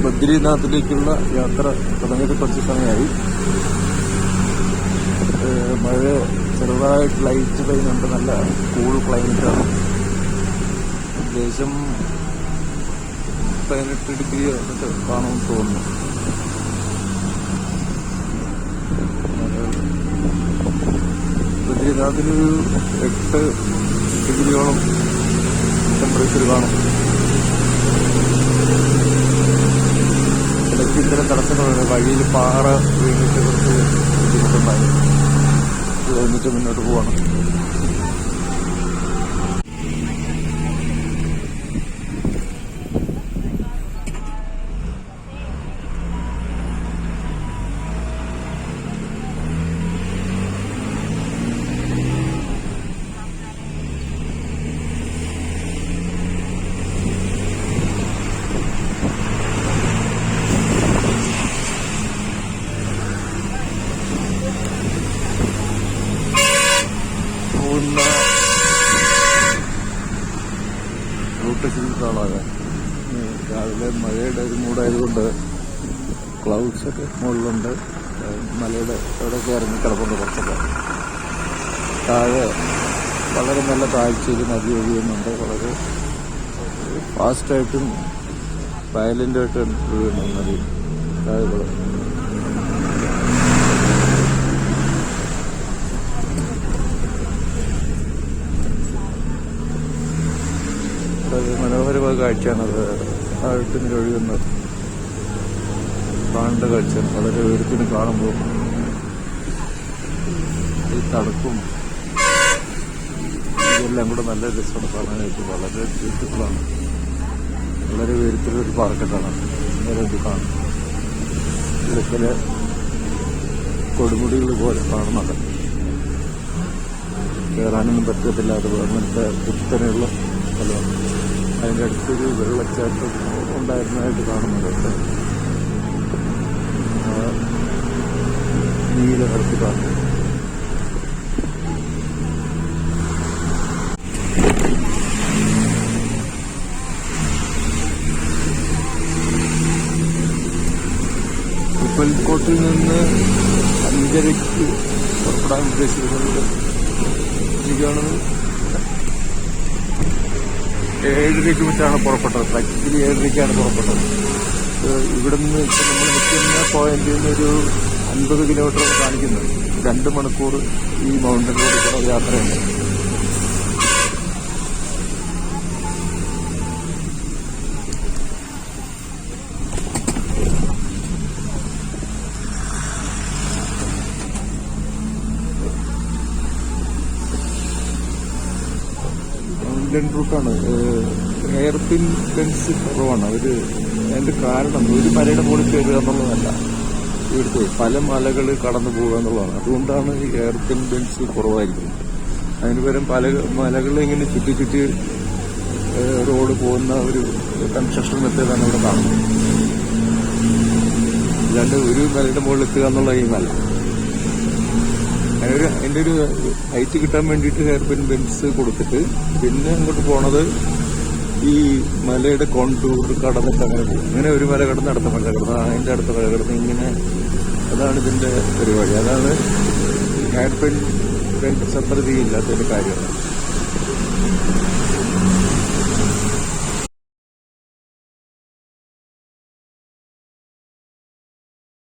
ബദ്രീനാഥിലേക്കുള്ള യാത്ര തുടങ്ങിയിട്ട് കുറച്ച് സമയമായി. മഴ ചെറുതായിട്ട് ലൈറ്റ് പെയ്യുന്നുണ്ട്. നല്ല കൂൾ ക്ലൈമറ്റാണ്. ഏകദേശം 18 ഡിഗ്രി ഒക്കെ കാണുമെന്ന് തോന്നുന്നു. ബദ്രീനാഥിലൊരു 8 ഡിഗ്രിയോളം ടെമ്പറേച്ചർ കാണും. ഇടയ്ക്ക് ഇത്തരം തടസ്സങ്ങളുണ്ട്. വഴിയിൽ പാറ വീണിട്ട് കുറച്ച് ബുദ്ധിമുട്ടുണ്ടായി. എന്നിട്ട് മുന്നോട്ട് പോവാണ്. റൂട്ട് ശരിക്കാളാകാൻ രാവിലെ മഴയുടെ ഒരു മൂടായതുകൊണ്ട് ക്ലൗഡ്സൊക്കെ മുകളിലുണ്ട്. മലയുടെ എവിടെയൊക്കെ ഇറങ്ങി കിടപ്പുണ്ട്. കുറച്ചൊക്കെ താഴെ വളരെ നല്ല താഴ്ചയിൽ നദി ഒഴുകുന്നുണ്ട്. വളരെ ഫാസ്റ്റായിട്ടും വയലൻ്റായിട്ടും ഒഴുകുന്നു നദി താഴെ. മനോഹരമായ കാഴ്ചയാണത്. താഴത്തിന് ഒഴുകുന്നത് കാണേണ്ട കാഴ്ചയാണ്. വളരെ ഉയരത്തിന് കാണുമ്പോൾ ഈ തണുപ്പും ഇതെല്ലാം കൂടെ നല്ല രസമാണ് കാണാനായിട്ട്. വളരെ ബ്യൂട്ടിഫുള്ളാണ്. വളരെ ഉയരത്തിലൊരു പാർക്കെട്ടാണ് ഇത് കാണും. ഇടയ്ക്കല് കൊടുമുടികൾ പോലെ കാണുന്നുണ്ട്. കയറാനൊന്നും പറ്റത്തില്ല. അത് അങ്ങനത്തെ കുത്തനെയുള്ള സ്ഥലമാണ്. അതിൻ്റെ അടുത്തൊരു വെള്ളച്ചാട്ടം ഉണ്ടായിരുന്നതായിട്ട് കാണുന്നുണ്ട്. നീല നിറത്തിൽ കാണുന്നു. ഉപ്പൽക്കോട്ടിൽ നിന്ന് 5:30 പുറപ്പെടാൻ ഉദ്ദേശിക്കുന്നത്. എനിക്കാണ് 7:30 മറ്റാണ് പുറപ്പെട്ടത്. ആക്ച്വലി 7:30 പുറപ്പെട്ടത്. ഇവിടുന്ന് നമ്മൾ നിൽക്കുന്ന പോയിന്റിൽ നിന്ന് ഒരു 50 കിലോമീറ്റർ കാണിക്കുന്നത്. 2 മണിക്കൂർ ഈ മൗണ്ടൻ റോഡിൽ കൂടെ യാത്രയുണ്ട്. മൗണ്ടൻ റൂട്ടാണ്. ഹെയർ പിൻ ബെൻസ് കുറവാണ്. അതിൻ്റെ കാരണം ഒരു മലയുടെ മുകളിൽ കയറുക എന്നുള്ളതല്ല. ഇവിടുത്തെ പല മലകൾ കടന്നു പോകുക എന്നുള്ളതാണ്. അതുകൊണ്ടാണ് ഈ ഹെയർ പിൻ ബെൻസ് കുറവായിരിക്കുന്നത്. അതിന് പകരം പല മലകൾ ഇങ്ങനെ ചുറ്റി റോഡ് പോകുന്ന ഒരു കൺസ്ട്രക്ഷൻ മെത്തേഡാണ് ഇവിടെ കാണുന്നത്. അല്ലാണ്ട് ഒരു മലയുടെ മുകളിൽ എത്തുക എന്നുള്ള ഈ മല അതിൻ്റെ ഒരു ഹൈറ്റ് കിട്ടാൻ വേണ്ടിയിട്ട് ഹെയർ പിൻ ബെൻസ് കൊടുത്തിട്ട് പിന്നെ അങ്ങോട്ട് പോണത് ഈ മലയുടെ കോണ്ടൂർ കടന്നിട്ട് അങ്ങനെ പോകും. ഇങ്ങനെ ഒരു മല കടന്ന് അടുത്ത മല കടന്ന് അതിൻ്റെ അടുത്ത മല കടന്ന് ഇങ്ങനെ. അതാണ് ഇതിൻ്റെ പരിപാടി. അതാണ് ഹെയർ പിൻ ബെൻസ് അത്ര ഇല്ലാത്തതിൻ്റെ കാര്യമാണ്.